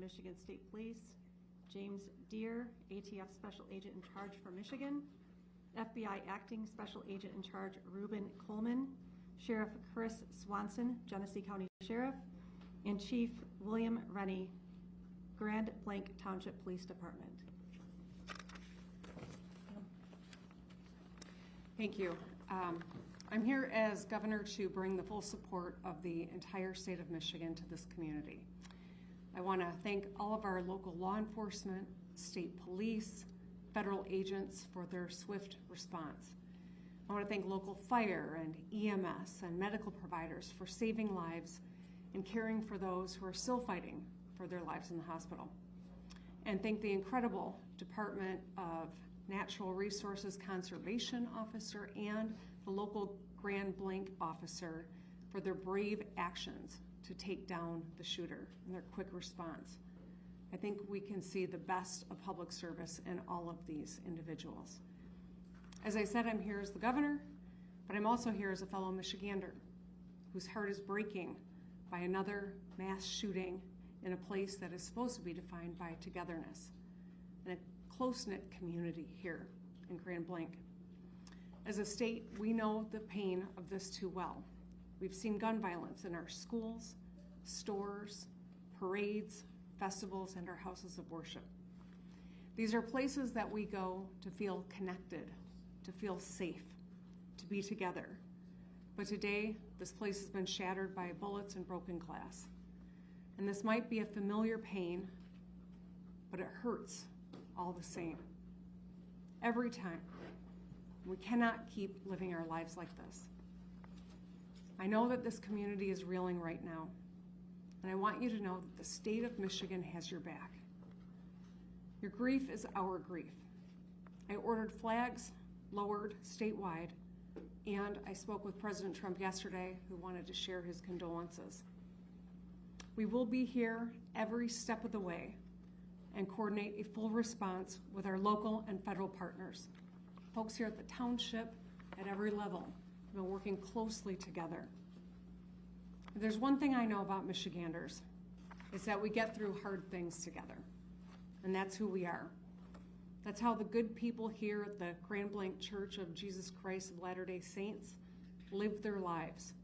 Michigan State Police, James Deere, ATF Special Agent in Charge for Michigan, FBI Acting Special Agent in Charge Ruben Coleman, Sheriff Chris Swanson, Genesee County Sheriff, and Chief William Rennie, Grand Blanc Township Police Department. Thank you. I'm here as governor to bring the full support of the entire state of Michigan to this community. I want to thank all of our local law enforcement, state police, federal agents for their swift response. I want to thank local fire and EMS and medical providers for saving lives and caring for those who are still fighting for their lives in the hospital. And thank the incredible Department of Natural Resources Conservation Officer and the local Grand Blanc officer for their brave actions to take down the shooter and their quick response. I think we can see the best of public service in all of these individuals. As I said, I'm here as the governor, but I'm also here as a fellow Michigander whose heart is breaking by another mass shooting in a place that is supposed to be defined by togetherness and a close-knit community here in Grand Blanc. As a state, we know the pain of this too well. We've seen gun violence in our schools, stores, parades, festivals, and our houses of worship. These are places that we go to feel connected, to feel safe, to be together. But today, this place has been shattered by bullets and broken glass. And this might be a familiar pain, but it hurts all the same. Every time. We cannot keep living our lives like this. I know that this community is reeling right now, and I want you to know that the state of Michigan has your back. Your grief is our grief. I ordered flags lowered statewide, and I spoke with President Trump yesterday, who wanted to share his condolences. We will be here every step of the way and coordinate a full response with our local and federal partners. Folks here at the township, at every level, have been working closely together. If there's one thing I know about Michiganders, it's that we get through hard things together, and that's who we are. That's how the good people here at the Grand Blanc Church of Jesus Christ of Latter-day Saints live their lives.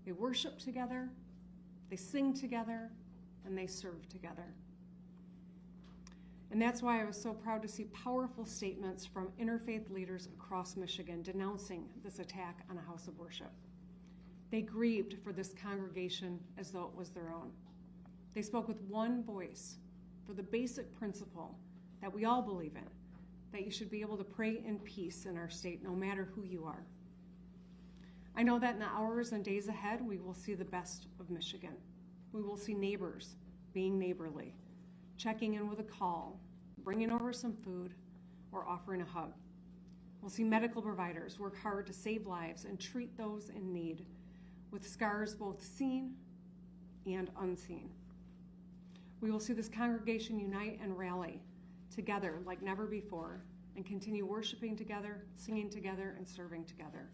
They worship together, they sing together, and they serve together. And that's why I was so proud to see powerful statements from interfaith leaders across Michigan denouncing this attack on a house of worship. They grieved for this congregation as though it was their own. They spoke with one voice for the basic principle that we all believe in, that you should be able to pray in peace in our state no matter who you are. I know that in the hours and days ahead, we will see the best of Michigan. We will see neighbors being neighborly, checking in with a call, bringing over some food, or offering a hug. We'll see medical providers work hard to save lives and treat those in need with scars both seen and unseen. We will see this congregation unite and rally together like never before and continue worshiping together, singing together, and serving together.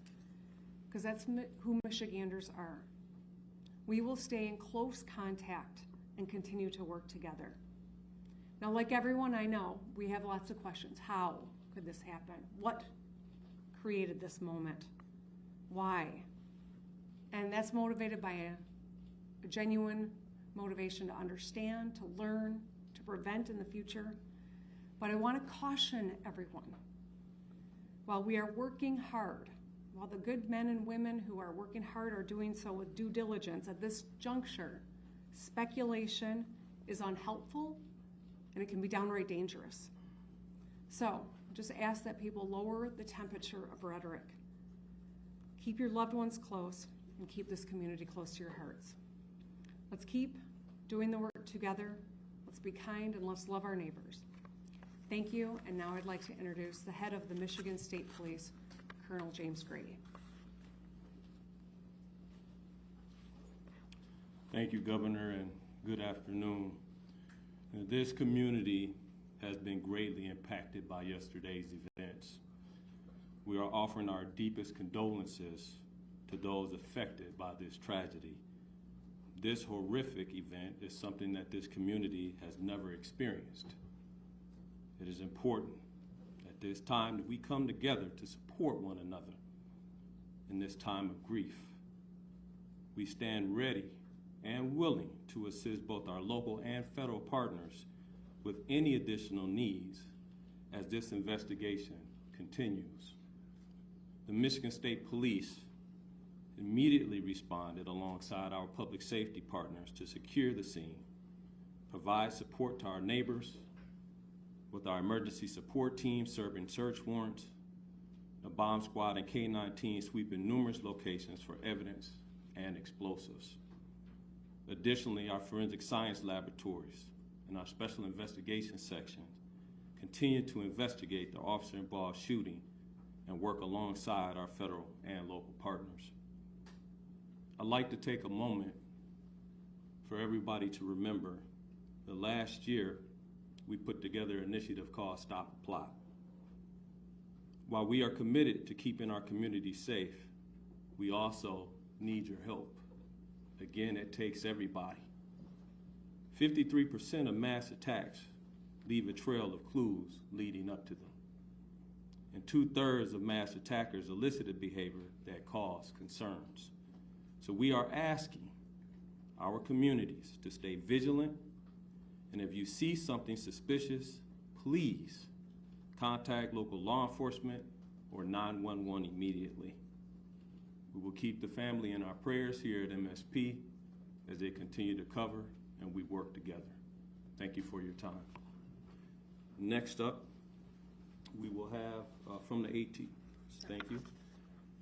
Because that's who Michiganders are. We will stay in close contact and continue to work together. Now, like everyone I know, we have lots of questions. How could this happen? What created this moment? Why? And that's motivated by a genuine motivation to understand, to learn, to prevent in the future. But I want to caution everyone. While we are working hard, while the good men and women who are working hard are doing so with due diligence at this juncture, speculation is unhelpful and it can be downright dangerous. So just ask that people lower the temperature of rhetoric. Keep your loved ones close and keep this community close to your hearts. Let's keep doing the work together. Let's be kind and let's love our neighbors. Thank you, and now I'd like to introduce the head of the Michigan State Police, Colonel James Grady. Thank you, Governor, and good afternoon. This community has been greatly impacted by yesterday's events. We are offering our deepest condolences to those affected by this tragedy. this horrific event is something that this community has never experienced. It is important at this time that we come together to support one another in this time of grief. We stand ready and willing to assist both our local and federal partners with any additional needs as this investigation continues. The Michigan State Police immediately responded alongside our public safety partners to secure the scene, provide support to our neighbors, with our emergency support team serving search warrants, the bomb squad and K-9 team sweeping numerous locations for evidence and explosives. Additionally, our forensic science laboratories and our special investigation sections continue to investigate the officer-involved shooting and work alongside our federal and local partners. I'd like to take a moment for everybody to remember that last year we put together an initiative called Stop the Plot. While we are committed to keeping our community safe, we also need your help. Again, it takes everybody. 53% of mass attacks leave a trail of clues leading up to them. And 2/3 of mass attackers elicited behavior that caused concerns. So we are asking our communities to stay vigilant, and if you see something suspicious, please contact local law enforcement or 911 immediately. We will keep the family in our prayers here at MSP as they continue to cover and we work together. Thank you for your time. Next up, we will have from the AT. Thank you.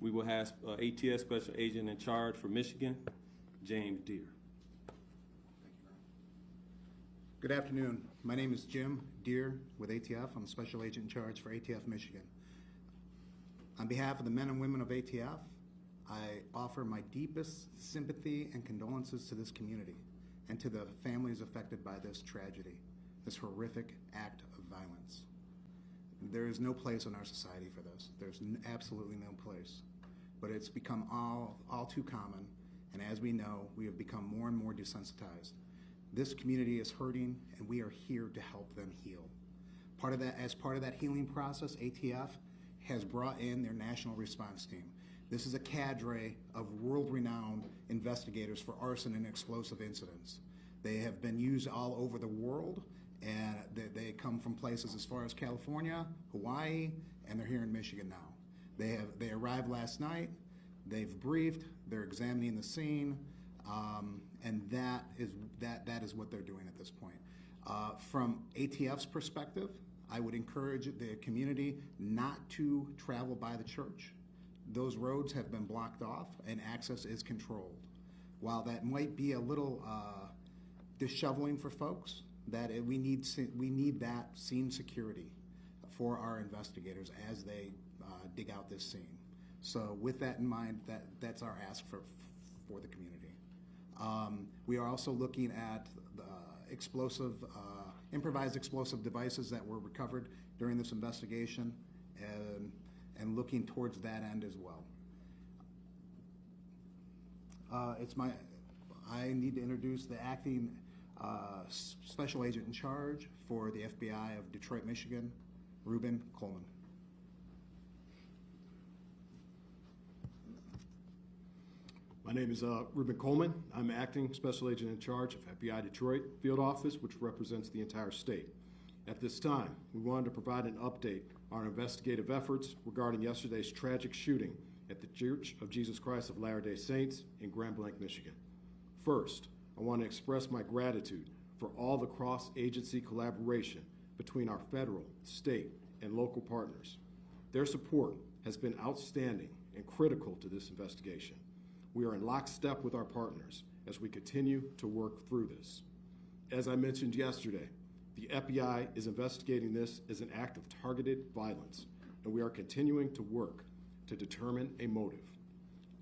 We will have ATS Special Agent in Charge for Michigan, James Deere. Good afternoon. My name is Jim Deere with ATF. I'm Special Agent in Charge for ATF Michigan. On behalf of the men and women of ATF, I offer my deepest sympathy and condolences to this community and to the families affected by this tragedy, this horrific act of violence. There is no place in our society for this. There's absolutely no place. But it's become all too common, and as we know, we have become more and more desensitized. This community is hurting, and we are here to help them heal. As part of that healing process, ATF has brought in their national response team. This is a cadre of world-renowned investigators for arson and explosive incidents. They have been used all over the world, and they come from places as far as California, Hawaii, and they're here in Michigan now. They arrived last night, they've briefed, they're examining the scene, and that is what they're doing at this point. From ATF's perspective, I would encourage the community not to travel by the church. Those roads have been blocked off and access is controlled. While that might be a little disheveling for folks, we need that scene security for our investigators as they dig out this scene. So with that in mind, that's our ask for the community. We are also looking at the improvised explosive devices that were recovered during this investigation and looking towards that end as well. I need to introduce the acting Special Agent in Charge for the FBI of Detroit, Michigan, Ruben Coleman. My name is Ruben Coleman. I'm acting Special Agent in Charge of FBI Detroit Field Office, which represents the entire state. At this time, we wanted to provide an update on our investigative efforts regarding yesterday's tragic shooting at the Church of Jesus Christ of Latter-day Saints in Grand Blanc, Michigan. First, I want to express my gratitude for all the cross-agency collaboration between our federal, state, and local partners. Their support has been outstanding and critical to this investigation. We are in lockstep with our partners as we continue to work through this. As I mentioned yesterday, the FBI is investigating this as an act of targeted violence, and we are continuing to work to determine a motive.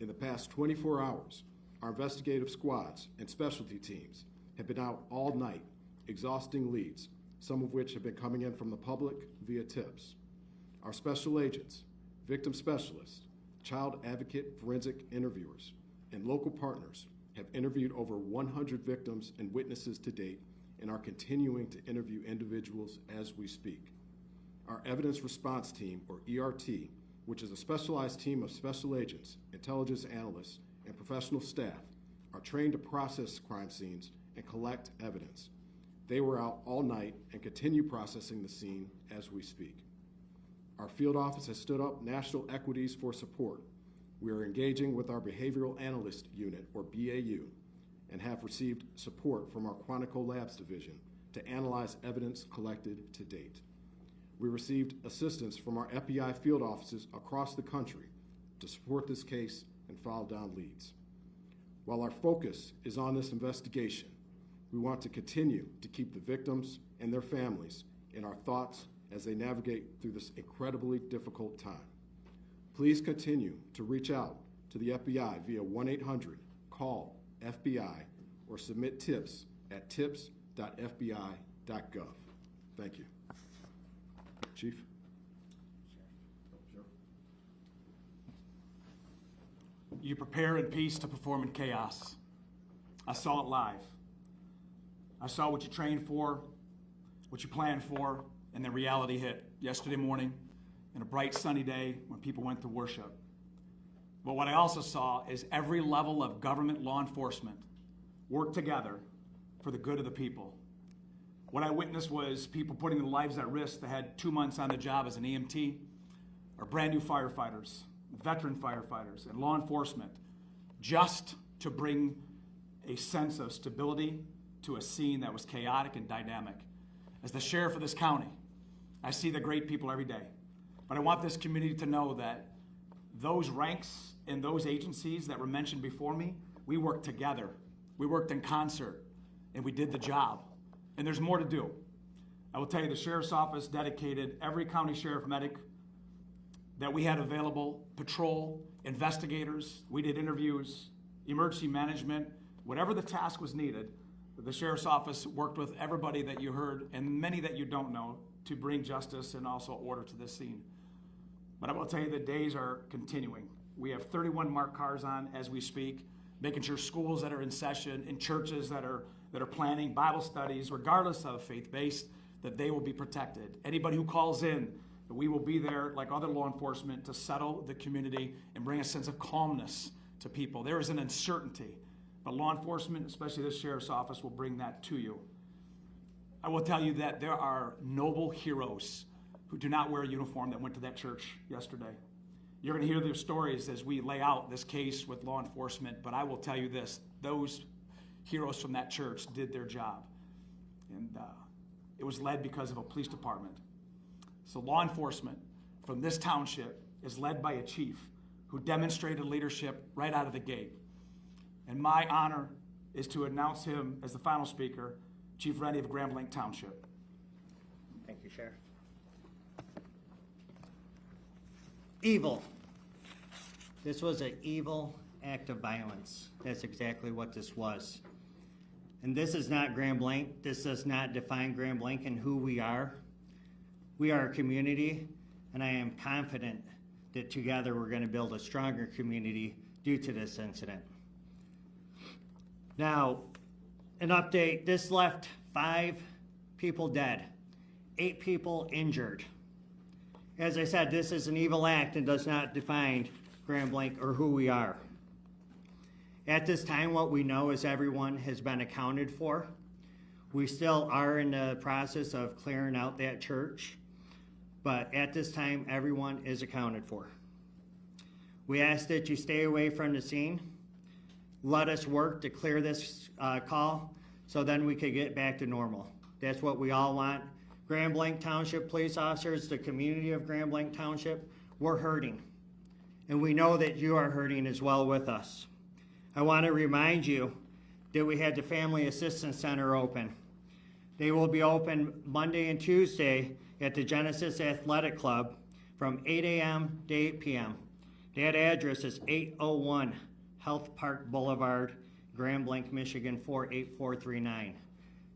In the past 24 hours, our investigative squads and specialty teams have been out all night, exhausting leads, some of which have been coming in from the public via tips. Our special agents, victim specialists, child advocate forensic interviewers, and local partners have interviewed over 100 victims and witnesses to date and are continuing to interview individuals as we speak. Our Evidence Response Team, or ERT, which is a specialized team of special agents, intelligence analysts, and professional staff, are trained to process crime scenes and collect evidence. They were out all night and continue processing the scene as we speak. Our field office has stood up national equities for support. We are engaging with our Behavioral Analyst Unit, or BAU, and have received support from our Quantico Labs division to analyze evidence collected to date. We received assistance from our FBI field offices across the country to support this case and file down leads. While our focus is on this investigation, we want to continue to keep the victims and their families in our thoughts as they navigate through this incredibly difficult time. Please continue to reach out to the FBI via 1-800-CALL-FBI or submit tips at tips.fbi.gov. Thank you. Chief? You prepare in peace to perform in chaos. I saw it live. I saw what you trained for, what you planned for, and then reality hit yesterday morning in a bright sunny day when people went to worship. But what I also saw is every level of government law enforcement work together for the good of the people. What I witnessed was people putting their lives at risk that had 2 months on the job as an EMT, or brand new firefighters, veteran firefighters, and law enforcement, just to bring a sense of stability to a scene that was chaotic and dynamic. As the sheriff of this county, I see the great people every day. But I want this community to know that those ranks and those agencies that were mentioned before me, we worked together. We worked in concert, and we did the job. And there's more to do. I will tell you, the sheriff's office dedicated every county sheriff medic that we had available, patrol, investigators, we did interviews, emergency management, whatever the task was needed. The sheriff's office worked with everybody that you heard and many that you don't know to bring justice and also order to this scene. But I will tell you, the days are continuing. We have 31 marked cars on as we speak, making sure schools that are in session, in churches that are planning Bible studies, regardless of faith-based, that they will be protected. Anybody who calls in, we will be there like other law enforcement to settle the community and bring a sense of calmness to people. There is an uncertainty, but law enforcement, especially this sheriff's office, will bring that to you. I will tell you that there are noble heroes who do not wear a uniform that went to that church yesterday. You're going to hear their stories as we lay out this case with law enforcement, but I will tell you this, those heroes from that church did their job. And it was led because of a police department. So law enforcement from this township is led by a chief who demonstrated leadership right out of the gate. And my honor is to announce him as the final speaker, Chief Rennie of Grand Blanc Township. Thank you, Sheriff. Evil. This was an evil act of violence. That's exactly what this was. And this is not Grand Blanc. This does not define Grand Blanc and who we are. We are a community, and I am confident that together we're going to build a stronger community due to this incident. Now, an update. This left 5 people dead, 8 people injured. As I said, this is an evil act and does not define Grand Blanc or who we are. At this time, what we know is everyone has been accounted for. We still are in the process of clearing out that church, but at this time, everyone is accounted for. We ask that you stay away from the scene. Let us work to clear this call so then we could get back to normal. That's what we all want. Grand Blanc Township police officers, the community of Grand Blanc Township, we're hurting. And we know that you are hurting as well with us. I want to remind you that we had the Family Assistance Center open. They will be open Monday and Tuesday at the Genesis Athletic Club from 8 a.m. to 8 p.m. That address is 801 Health Park Boulevard, Grand Blanc, Michigan 48439.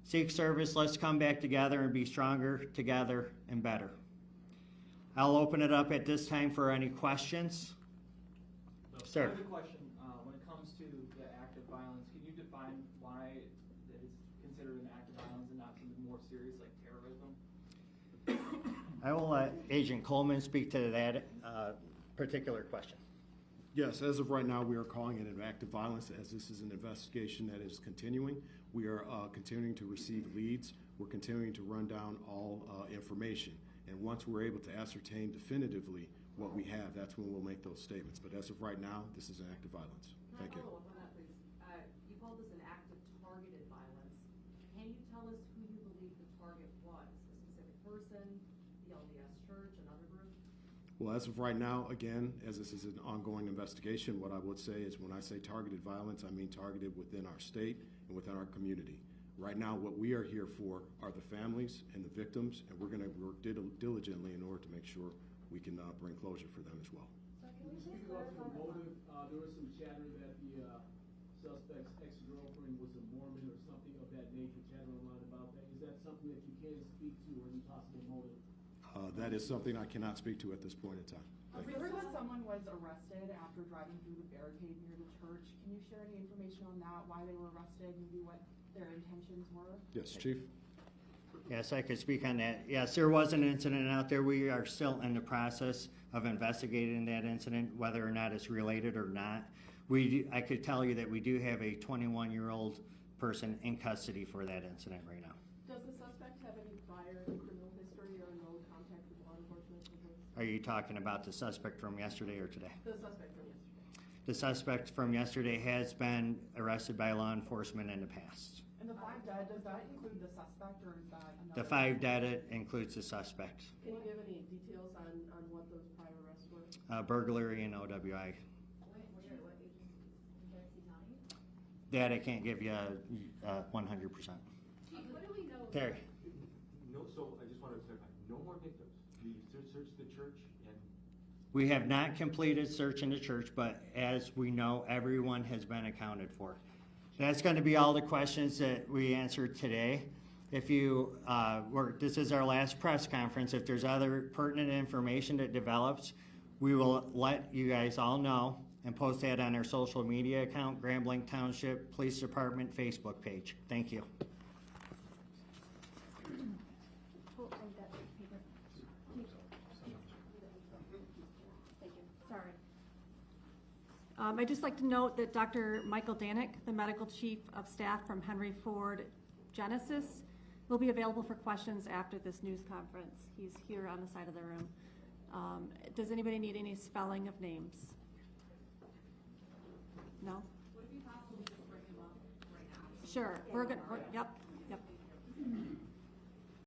Seek service, let's come back together and be stronger together and better. I'll open it up at this time for any questions. Sir. I have a question. When it comes to the act of violence, serious like terrorism? I will let Agent Coleman speak to that particular question. Yes, as of right now, we are calling it an act of violence as this is an investigation that is continuing. We are continuing to receive leads. We're continuing to run down all information. And once we're able to ascertain definitively what we have, that's when we'll make those statements. But as of right now, this is an act of violence. Thank you. Can I follow up on that, please? You called this an act of targeted violence. Can you tell us who you believe the target was? A specific person, the LDS Church, another group? Well, as of right now, again, as this is an ongoing investigation, what I would say is when I say targeted violence, I mean targeted within our state and within our community. Right now, what we are here for are the families and the victims, and we're going to work diligently in order to make sure we can bring closure for them as well. So can we Speaking just about the clarify? motive, there was some chatter that the suspect's ex-girlfriend was a Mormon or something of that nature, chatter online about that. Is that something that you can speak to, or any possible motive? That is something I cannot speak to at this point in time. We heard that someone was arrested after driving through the barricade near the church. Can you share any information on that, why they were arrested, maybe what their intentions were? Yes, Chief? Yes, I could speak on that. Yes, there was an incident out there. We are still in the process of investigating that incident, whether or not it's related or not. I could tell you that we do have a 21-year-old person in custody for that incident right now. Does the suspect have any prior criminal history or no contact with law enforcement? Are you talking about the suspect from yesterday or today? The suspect from yesterday. The suspect from yesterday has been arrested by law enforcement in the past. And the 5 dead, does that include the suspect or is that another? The 5 dead includes the suspect. Can you give any details on what those prior arrests were? Burglary and OWI. What agencies? Genesee County? That I can't give you 100%. Chief, what do we know? Terry. No, so I just wanted to clarify, no more victims. We searched the church and We have not completed search in the church, but as we know, everyone has been accounted for. That's going to be all the questions that we answered today. If you, this is our last press conference. If there's other pertinent information that develops, we will let you guys all know and post that on our social media account, Grand Blanc Township Police Department Facebook page. Thank you. Sorry. I'd just like to note that Dr. Michael Danick, the Medical Chief of Staff from Henry Ford Genesis, will be available for questions after this news conference. He's here on the side of the room. Does anybody need any spelling of names? No? Would it be possible to just bring him up right now? Sure. Yep.